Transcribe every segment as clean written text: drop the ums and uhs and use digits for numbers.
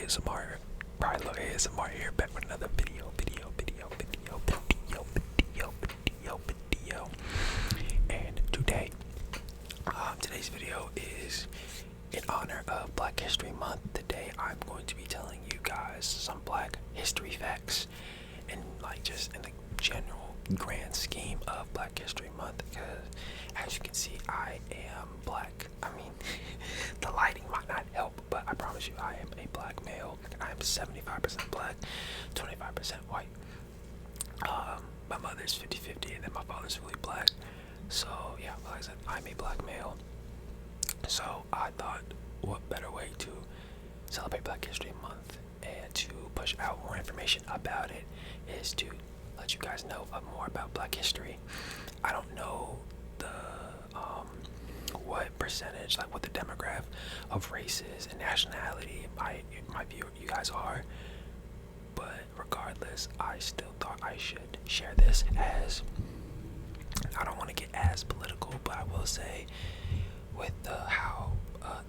ASMR, probably little ASMR here, back with another video. And today, today's video is in honor of Black History Month. Today, I'm going to be telling you guys some Black history facts, and just in the general grand scheme of Black History Month. Because as you can see, I am Black. I mean, the lighting might not help, but I promise you, I am a Black male. I am 75% Black, 25% white. My mother's 50-50, and then my father's fully Black. So yeah, like I said, I'm a Black male. So I thought, what better way to celebrate Black History Month and to push out more information about it is to let you guys know more about Black history. I don't know the what percentage, what the demographic of races and nationality my view you guys are, but regardless, I still thought I should share this, as I don't want to get as political, but I will say with how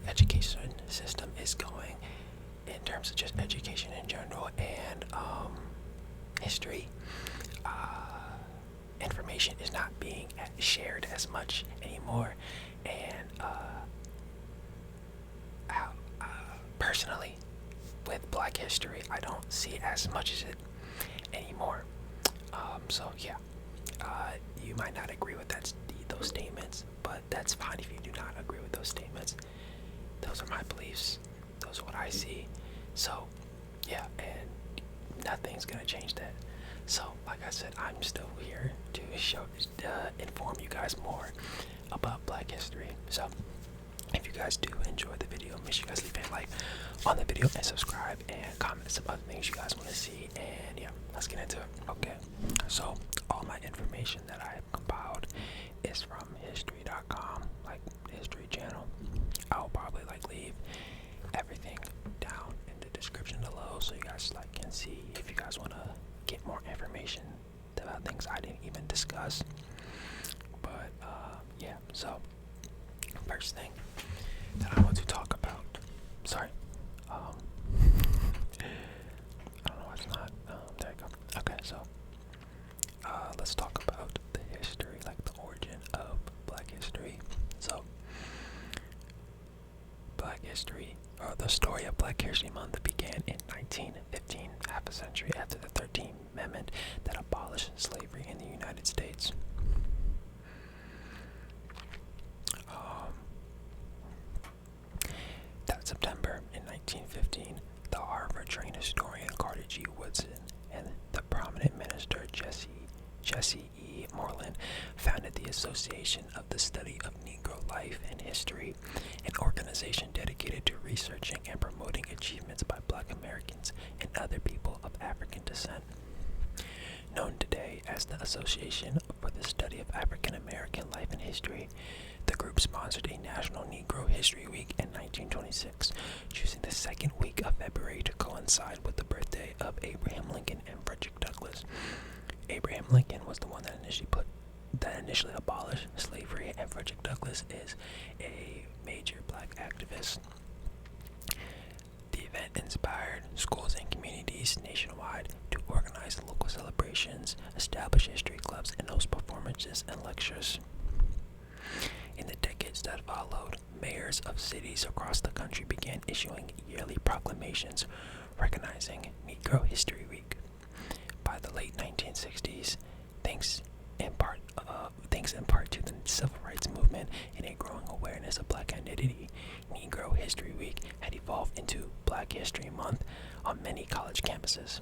education system is going in terms of just education in general and history, information is not being shared as much anymore, and personally, with Black history, I don't see as much as it anymore. So yeah, you might not agree with those statements, but that's fine if you do not agree with those statements. Those are my beliefs. Those are what I see. So yeah, and nothing's gonna change that. So like I said, I'm still here to inform you guys more about Black history. So if you guys do enjoy the video, make sure you guys leave a like on the video and subscribe and comment some other things you guys want to see. And yeah, let's get into it. Okay, so all my information that I have compiled is from history.com, History Channel. I'll probably leave everything down in the description below, so you guys can see if you guys want to get more information about things I didn't even discuss. But yeah, so first thing that I want to talk about, sorry, I don't know why it's not, there you go. Okay, so let's talk about the history, the origin of Black history. So Black history, or the story of Black History Month, began in 1915, half a century after the 13th Amendment that abolished slavery in the United States. That September in 1915, the Harvard-trained historian Carter G. Woodson and the prominent minister Jesse E. Moreland founded the Association of the Study of Negro Life and History, an organization dedicated to researching and promoting achievements by Black Americans and other people of African descent. Known today as the Association for the Study of African American Life and History, the group sponsored a National Negro History Week in 1926, choosing the second week of February to coincide with the birthday of Abraham Lincoln and Frederick Douglass. Abraham Lincoln was the one that initially abolished slavery, and Frederick Douglass is a major Black activist. The event inspired schools and communities nationwide to organize local celebrations, establish history clubs, and host performances and lectures. In the decades that followed, mayors of cities across the country began issuing yearly proclamations recognizing Negro History Week. By the late 1960s, thanks in part to the Civil Rights Movement and a growing awareness of Black identity, Negro History Week had evolved into Black History Month on many college campuses.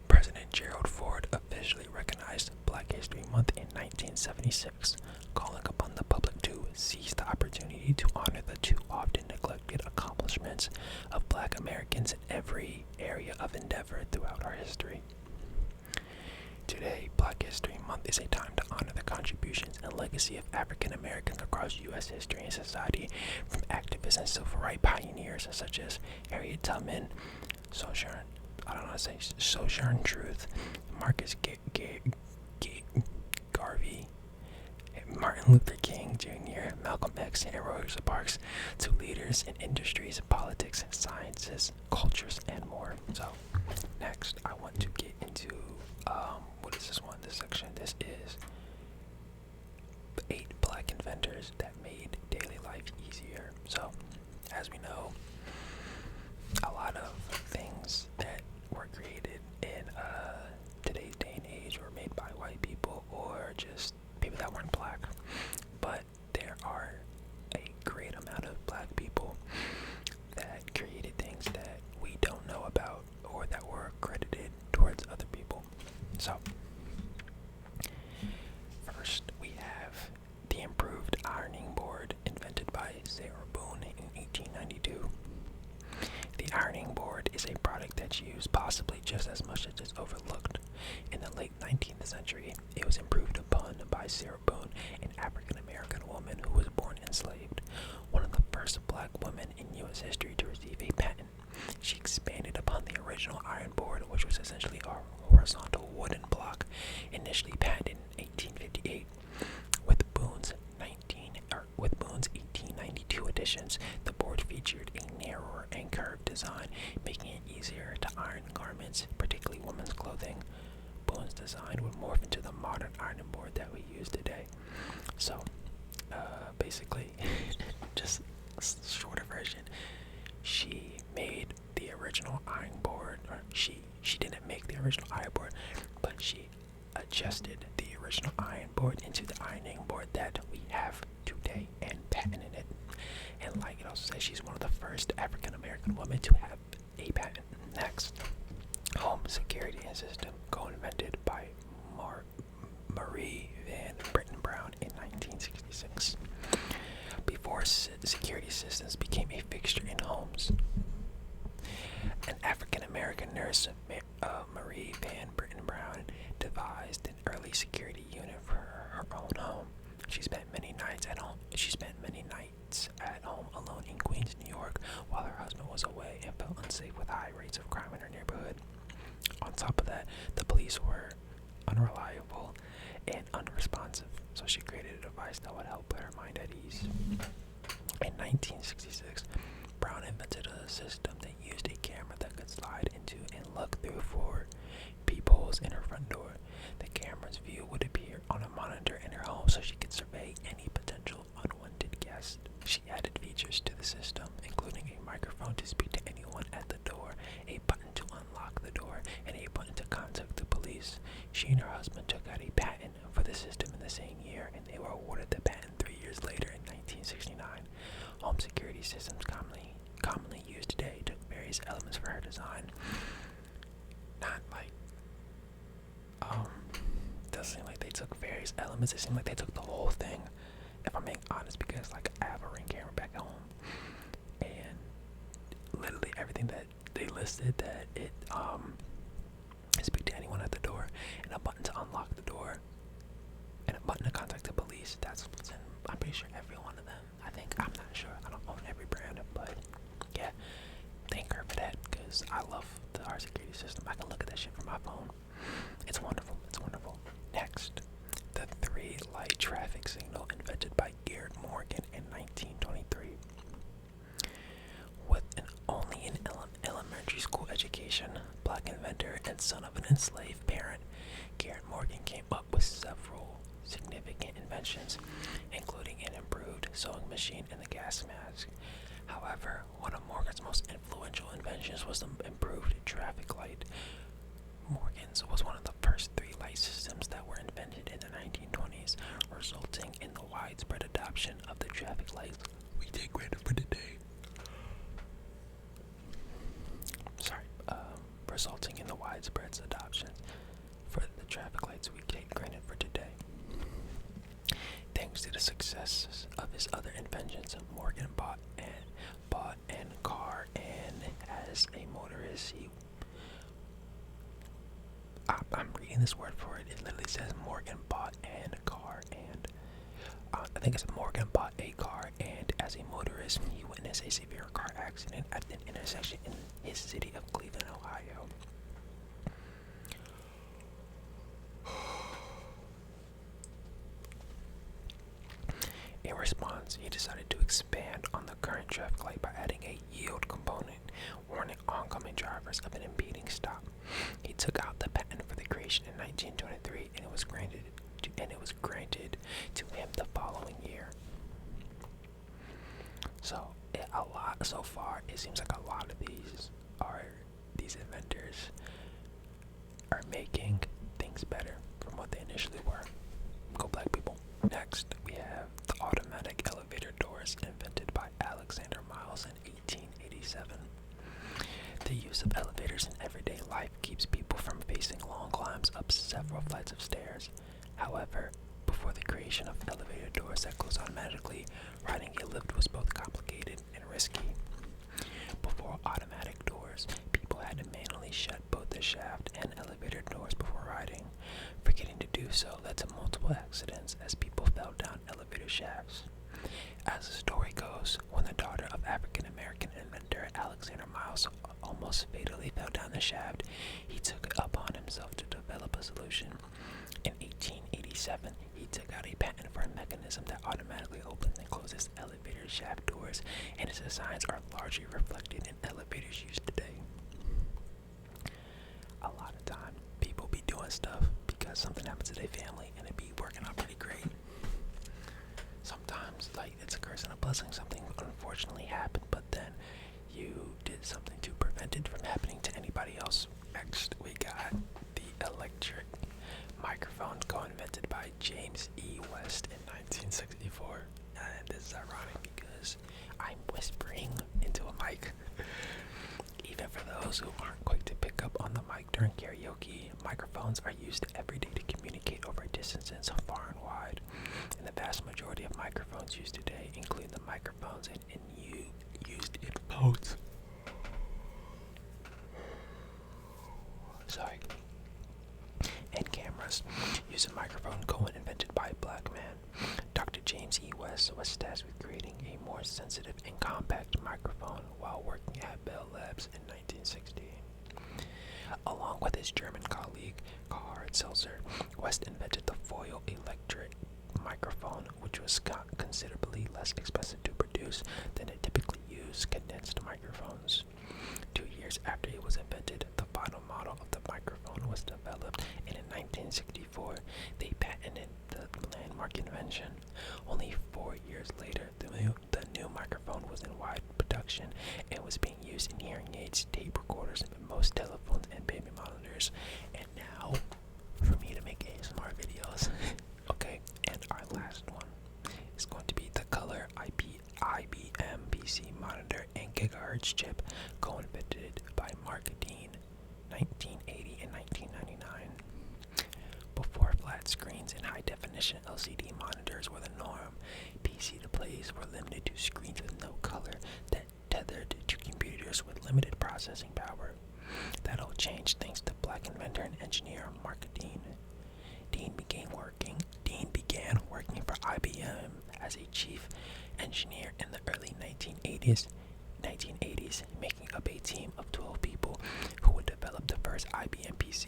President Gerald Ford officially recognized Black History Month in 1976, calling upon the public to seize the opportunity to honor the too often neglected accomplishments of Black Americans in every area of endeavor throughout our history. Today, Black History Month is a time to honor the contributions and legacy of African Americans across U.S. history and society, from activists and civil rights pioneers such as Harriet Tubman, Sojourner Truth, Marcus Garvey, Martin Luther King Jr., Malcolm X and Rosa Parks to leaders in industries, politics, sciences, cultures, and more. So, next, I want to get into what is this one? This section. This is 8 black inventors that made daily life easier. So, as we know, a lot of things that were created in today's day and age were made by white people or just people that weren't black. But there are a great amount of black people that created things that we don't know about or that were credited towards other people. So, first we have the improved ironing board invented by Sarah Boone in 1892. The ironing board is a product that's used possibly just as much as it's overlooked. In the late 19th century, it was improved upon by Sarah Boone, an African-American woman who was born enslaved, one of the first black women in U.S. history to receive a patent. She expanded upon the original iron board, which was essentially a horizontal wooden block, initially patented in 1858. With Boone's 1892 editions, the board featured a narrower and curved design, making it easier to iron garments, particularly women's clothing. Boone's design would morph into the modern ironing board that we use today. So, basically, just a shorter version, she made the original iron board, or she didn't make the original iron board, but she adjusted the original iron board into the ironing board that we have today and patented it. And like it also says, she's one of the first African American women to have a patent. Next, home security system, co-invented by Marie Van Brittan Brown in 1966. Before security systems became a fixture in homes, an African American nurse, Marie Van Brittan Brown, devised an early security unit for her own home. She spent many nights at home alone in Queens, New York, while her husband was away and felt unsafe with high rates of crime in her neighborhood. On top of that, the police were unreliable and unresponsive, so she created a device that would help put her mind at ease. In 1966, Brown invented a system that used a camera that could slide into and look through for peepholes in her front door. The camera's view would appear on a monitor in her home so she could survey any potential unwanted guest. She added features to the system, including a microphone to speak to anyone at the door, a button to unlock the door, and a button to contact the police. She and her husband took out a patent for the system in the same year, and they were awarded the patent 3 years later in 1969. Home security systems commonly used today took various elements for her design. Not like doesn't seem like they took various elements. It seemed like they took the whole thing, if I'm being honest, because like I have a Ring camera back at home, and literally everything that they listed, that it speak to anyone at the door, and a button to unlock the door, and a button to contact the police. That's what's in, I'm pretty sure, every one of them. I'm not sure. I don't own every brand, but yeah, thank her for that, because I love our security system. I can look at that shit from my phone. It's wonderful. It's wonderful. Next, the 3-light traffic signal invented by Garrett Morgan in 1923. With only an elementary school education, black inventor and son of an enslaved parent, Garrett Morgan came up with several significant inventions, including an improved sewing machine and the gas mask. However, one of Morgan's most influential inventions was the improved traffic light. Morgan's was one of the first 3-light systems that were invented in the 1920s, resulting in the widespread adoption of the traffic lights we take granted for today. Resulting in the widespread adoption for the traffic lights we take granted for today. Thanks to the success of his other inventions, Morgan bought an car, and as a motorist, I'm reading this word for it. It literally says Morgan bought an car, and I think it's Morgan bought a car, and as a motorist, he witnessed a severe car accident at an intersection in his city of Cleveland, Ohio. In response, he decided to expand on the current traffic light by adding a yield component, warning oncoming drivers of an impeding stop. He took out the patent for the creation in 1923, and it was granted to him the following year. So far, it seems like a lot of these inventors are making things better from what they initially were. Go black people. Next, we have the automatic elevator doors invented by Alexander Miles in 1887. The use of elevators in everyday life keeps people from facing long climbs up several flights of stairs. However, before the creation of elevator doors that close automatically, riding a lift was both complicated and risky. Before automatic doors, people had to manually shut both the shaft and elevator doors before riding. Forgetting to do so led to multiple accidents as people fell down elevator shafts. As the story goes, when the daughter of African-American inventor Alexander Miles almost fatally fell down the shaft, he took it upon himself to develop a solution. In 1887, he took out a patent for a mechanism that automatically opens and closes elevator shaft doors, and his designs are largely reflected in elevators used today. A lot of time, people be doing stuff because something happens to their family and it be working out pretty great. Sometimes, like, it's a curse and a blessing. Something unfortunately happened, but then you did something to prevent it from happening to anybody else. Next, we got the electric microphone co-invented by James E. West in 1964. And this is ironic because I'm whispering into a mic. Even for those who aren't quick to pick up on the mic during karaoke, microphones are used every day to communicate over distances far and wide. And the vast majority of microphones used today include the microphones used in phones. And cameras. Use a microphone co-invented by a black man. Dr. James E. West was tasked with creating a more sensitive and compact microphone while working at Bell Labs in 1960. Along with his German colleague Karl Seltzer, West invented the foil electric microphone, which was considerably less expensive to produce than the typically used condensed microphones. 2 years after it was invented, the final model of the microphone was developed, and in 1964, they patented the landmark invention. Only 4 years later, the new microphone was in wide production and was being used in hearing aids, tape recorders, most telephones, and baby monitors. And now, for me to make ASMR videos. Okay, and our last one is going to be the color IBM PC monitor and gigahertz chip, co-invented by Mark Dean, 1980 and 1999. Before flat screens and high-definition LCD monitors were the norm, PC displays were limited to screens with no color that tethered to computers with limited processing power. That all changed thanks to black inventor and engineer Mark Dean. Dean began working for IBM as a chief engineer in the early 1980s, making up a team of 12 people who would develop the first IBM PC.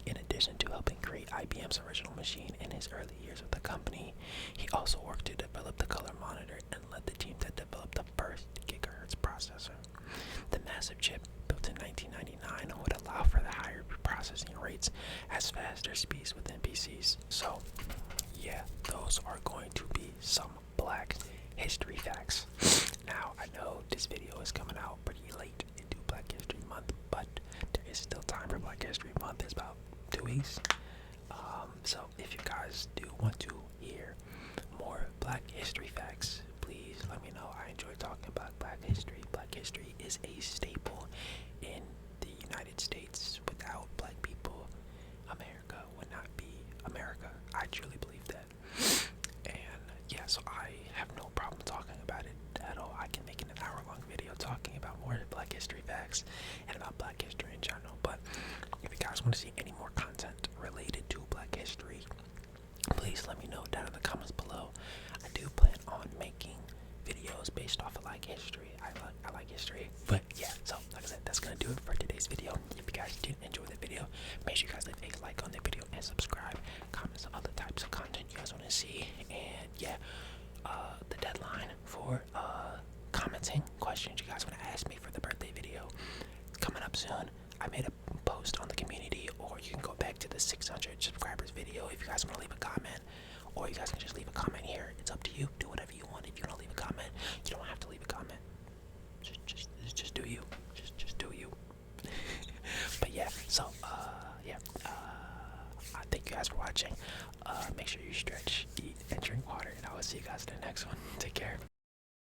In addition to helping create IBM's original machine in his early years with the company, he also worked to develop the color monitor and led the team that developed the first gigahertz processor. The massive chip, built in 1999, would allow for the higher processing rates as faster speeds within PCs. So, yeah, those are going to be some Black History facts. Now, I know this video is coming out pretty late into Black History Month, but there is still time for Black History Month. It's about 2 weeks. So if you guys do want to hear more Black History facts, please let me know. I enjoy talking about Black History. Black History is a staple in the United States. Without black people, America would not be America. I truly believe that. And yeah, so I have no problem talking about it at all. I can make an hour-long video talking about more Black History facts and about Black history in general. But if you guys want to see any more content related to Black history, please let me know down in the comments below. I do plan on making videos based off of like history. I like history. But yeah, I made a post on the community, or you can go back to the 600 subscribers video if you guys want to leave a comment, or you guys can just leave a comment here. It's up to you. Do whatever you want. If you want to leave a comment, you don't have to leave a comment. Just do you. Just do you. But yeah, so yeah, I thank you guys for watching. Make sure you stretch, eat, and drink water, and I will see you guys in the next one. Take care.